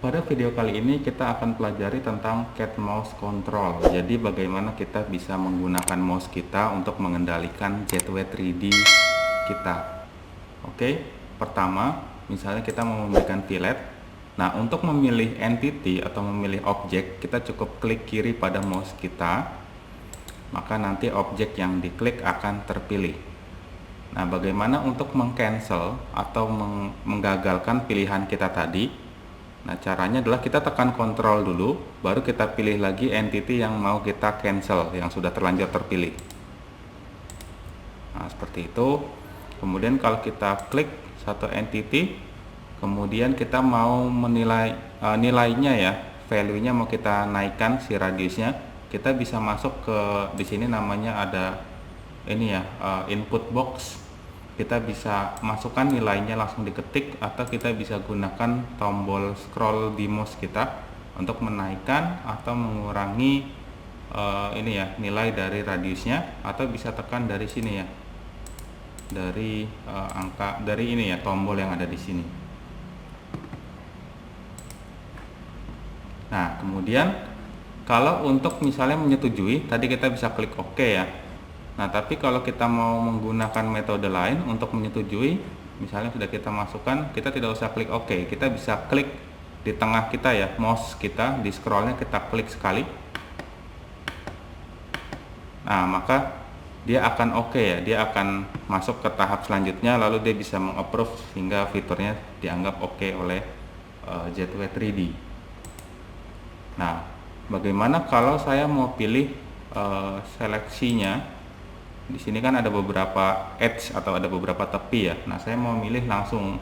Pada video kali ini kita akan pelajari tentang cat mouse control. Jadi bagaimana kita bisa menggunakan mouse kita untuk mengendalikan gateway 3D kita. Oke, pertama misalnya kita mau memberikan fillet. Nah, untuk memilih entity atau memilih objek, kita cukup klik kiri pada mouse kita. Maka nanti objek yang diklik akan terpilih. Nah, bagaimana untuk mengcancel atau menggagalkan pilihan kita tadi? Nah, caranya adalah kita tekan kontrol dulu, baru kita pilih lagi entity yang mau kita cancel, yang sudah terlanjur terpilih. Nah, seperti itu. Kemudian kalau kita klik satu entity, kemudian kita mau menilai nilainya ya, value-nya mau kita naikkan si radiusnya, kita bisa masuk ke di sini namanya ada ini ya, input box. Kita bisa masukkan nilainya langsung diketik, atau kita bisa gunakan tombol scroll di mouse kita untuk menaikkan atau mengurangi ini ya, nilai dari radiusnya, atau bisa tekan dari sini ya, dari angka dari ini ya, tombol yang ada di sini. Nah, kemudian kalau untuk misalnya menyetujui, tadi kita bisa klik OK ya. Nah, tapi kalau kita mau menggunakan metode lain untuk menyetujui, misalnya sudah kita masukkan, kita tidak usah klik OK, kita bisa klik di tengah kita ya, mouse kita, di scrollnya kita klik sekali. Nah, maka dia akan OK ya, dia akan masuk ke tahap selanjutnya, lalu dia bisa mengapprove sehingga fiturnya dianggap OK oleh gateway 3D. Nah, bagaimana kalau saya mau pilih seleksinya? Di sini kan ada beberapa edge atau ada beberapa tepi ya. Nah, saya mau milih langsung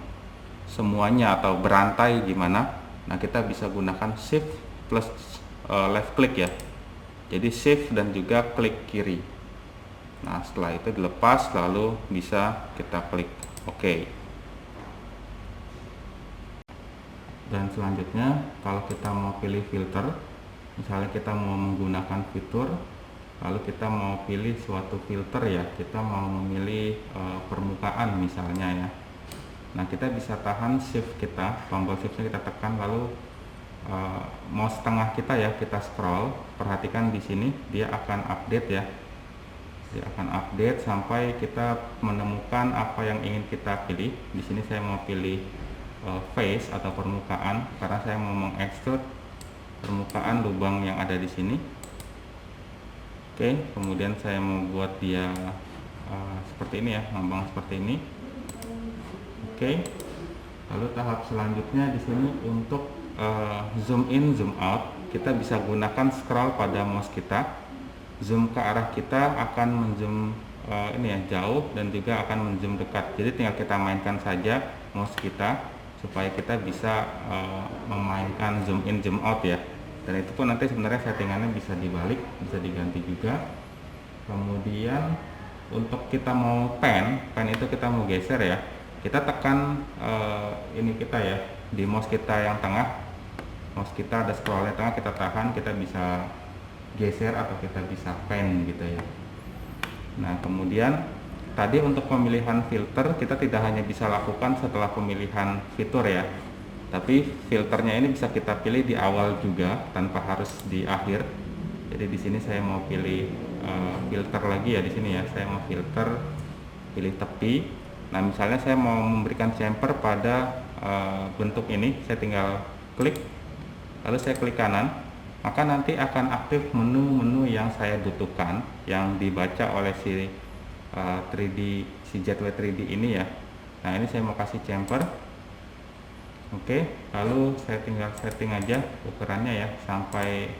semuanya atau berantai gimana. Nah, kita bisa gunakan shift plus left click ya. Jadi shift dan juga klik kiri. Nah, setelah itu dilepas, lalu bisa kita klik OK. Dan selanjutnya kalau kita mau pilih filter, misalnya kita mau menggunakan fitur, lalu kita mau pilih suatu filter ya, kita mau memilih permukaan misalnya ya. Nah, kita bisa tahan shift kita, tombol shiftnya kita tekan, lalu mouse tengah kita ya, kita scroll. Perhatikan di sini dia akan update ya, dia akan update sampai kita menemukan apa yang ingin kita pilih. Di sini saya mau pilih face atau permukaan, karena saya mau mengekstrud permukaan lubang yang ada di sini. Oke, kemudian saya mau buat dia seperti ini ya, ngambang seperti ini. Oke, lalu tahap selanjutnya di sini untuk zoom in, zoom out, kita bisa gunakan scroll pada mouse kita. Zoom ke arah kita akan menzoom ini ya, jauh, dan juga akan menzoom dekat. Jadi tinggal kita mainkan saja mouse kita supaya kita bisa memainkan zoom in, zoom out ya. Dan itu pun nanti sebenarnya settingannya bisa dibalik, bisa diganti juga. Kemudian untuk kita mau pen itu kita mau geser ya, kita tekan ini kita ya, di mouse kita yang tengah, mouse kita ada scrollnya tengah, kita tahan, kita bisa geser atau kita bisa pen gitu ya. Nah, kemudian tadi untuk pemilihan filter kita tidak hanya bisa lakukan setelah pemilihan fitur ya, tapi filternya ini bisa kita pilih di awal juga tanpa harus di akhir. Jadi di sini saya mau pilih filter lagi ya, di sini ya, saya mau filter, pilih tepi. Nah, misalnya saya mau memberikan chamfer pada bentuk ini, saya tinggal klik, lalu saya klik kanan, maka nanti akan aktif menu-menu yang saya butuhkan, yang dibaca oleh si 3D, si gateway 3D ini ya. Nah, ini saya mau kasih chamfer. Oke, lalu saya tinggal setting aja ukurannya ya, sampai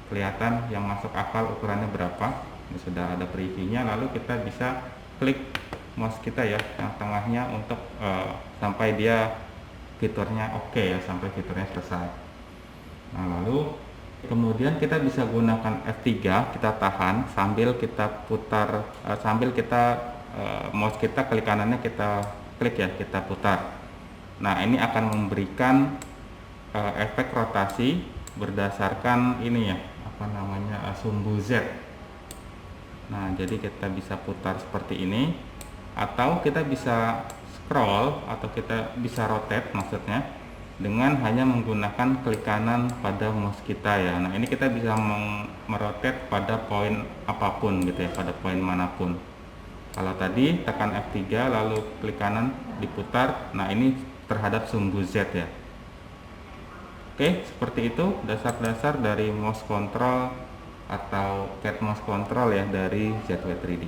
kelihatan yang masuk akal ukurannya berapa. Ini sudah ada previewnya, lalu kita bisa klik mouse kita ya, yang tengahnya untuk sampai dia fiturnya oke ya, sampai fiturnya selesai. Nah, lalu kemudian kita bisa gunakan F3, kita tahan sambil kita putar, sambil kita mouse kita klik kanannya kita klik ya, kita putar. Nah, ini akan memberikan efek rotasi berdasarkan ini ya, apa namanya, sumbu Z. Nah, jadi kita bisa putar seperti ini, atau kita bisa scroll, atau kita bisa rotate maksudnya. dengan hanya menggunakan klik kanan pada mouse kita ya. Nah, ini kita bisa merotate pada poin apapun gitu ya, pada poin manapun. Kalau tadi tekan F3 lalu klik kanan diputar, nah ini terhadap sumbu Z ya. Oke, seperti itu dasar-dasar dari mouse control atau cat mouse control ya dari ZW3D.